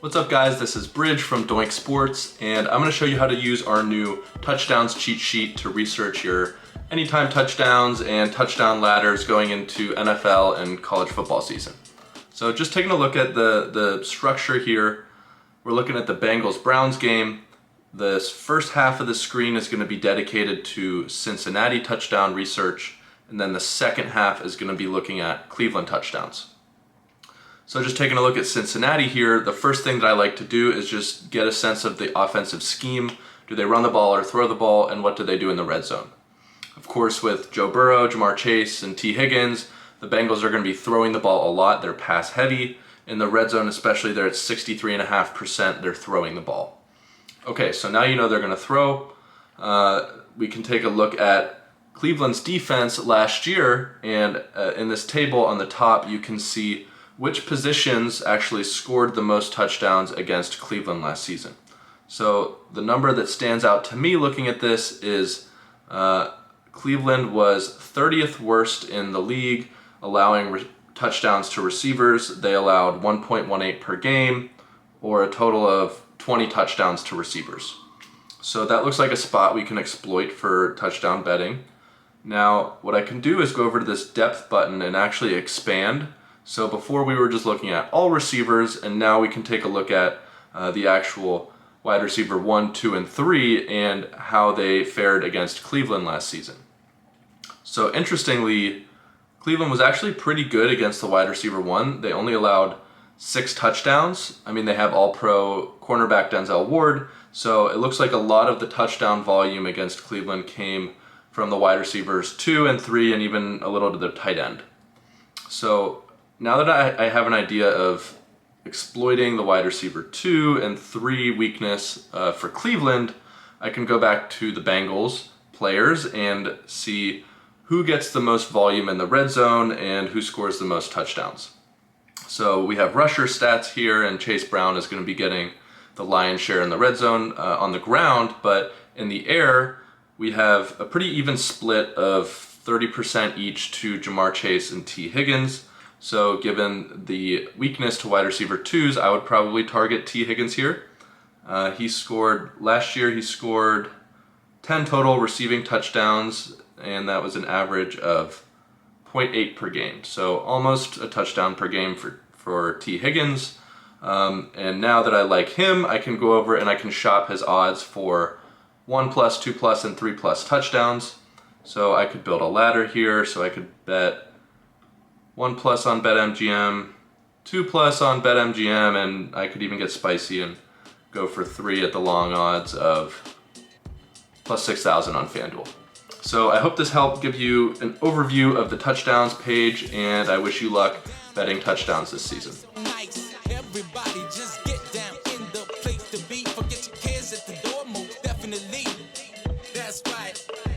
What's up guys, this is Bridge from Doink Sports, and I'm going to show you how to use our new touchdowns cheat sheet to research your anytime touchdowns and touchdown ladders going into NFL and college football season. So just taking a look at the structure here, we're looking at the Bengals-Browns game. This first half of the screen is going to be dedicated to Cincinnati touchdown research, and then the second half is going to be looking at Cleveland touchdowns. So just taking a look at Cincinnati here, the first thing that I like to do is just get a sense of the offensive scheme. Do they run the ball or throw the ball, and what do they do in the red zone? Of course, with Joe Burrow, Jamar Chase, and T. Higgins, the Bengals are going to be throwing the ball a lot. They're pass heavy. In the red zone especially, they're at 63.5%. They're throwing the ball. Okay, so now you know they're going to throw. We can take a look at Cleveland's defense last year, and in this table on the top, you can see which positions actually scored the most touchdowns against Cleveland last season. So the number that stands out to me looking at this is Cleveland was 30th worst in the league, allowing touchdowns to receivers. They allowed 1.18 per game, or a total of 20 touchdowns to receivers. So that looks like a spot we can exploit for touchdown betting. Now, what I can do is go over to this depth button and actually expand. So before we were just looking at all receivers, and now we can take a look at the actual wide receiver 1, 2, and 3 and how they fared against Cleveland last season. So interestingly, Cleveland was actually pretty good against the wide receiver 1. They only allowed 6 touchdowns. I mean, they have all-pro cornerback Denzel Ward, so it looks like a lot of the touchdown volume against Cleveland came from the wide receivers 2 and 3 and even a little to the tight end. So now that I have an idea of exploiting the wide receiver 2 and 3 weakness for Cleveland, I can go back to the Bengals players and see who gets the most volume in the red zone and who scores the most touchdowns. So we have rusher stats here, and Chase Brown is going to be getting the lion's share in the red zone on the ground, but in the air, we have a pretty even split of 30% each to Jamar Chase and T. Higgins. So given the weakness to wide receiver 2s, I would probably target T. Higgins here. Last year he scored 10 total receiving touchdowns, and that was an average of 0.8 per game. So almost a touchdown per game for T. Higgins. And now that I like him, I can go over and I can shop his odds for 1+, 2+, and 3+ touchdowns. So I could build a ladder here, so I could bet 1+ on BetMGM, 2+ on BetMGM, and I could even get spicy and go for 3 at the long odds of +6,000 on FanDuel. So I hope this helped give you an overview of the touchdowns page, and I wish you luck betting touchdowns this season.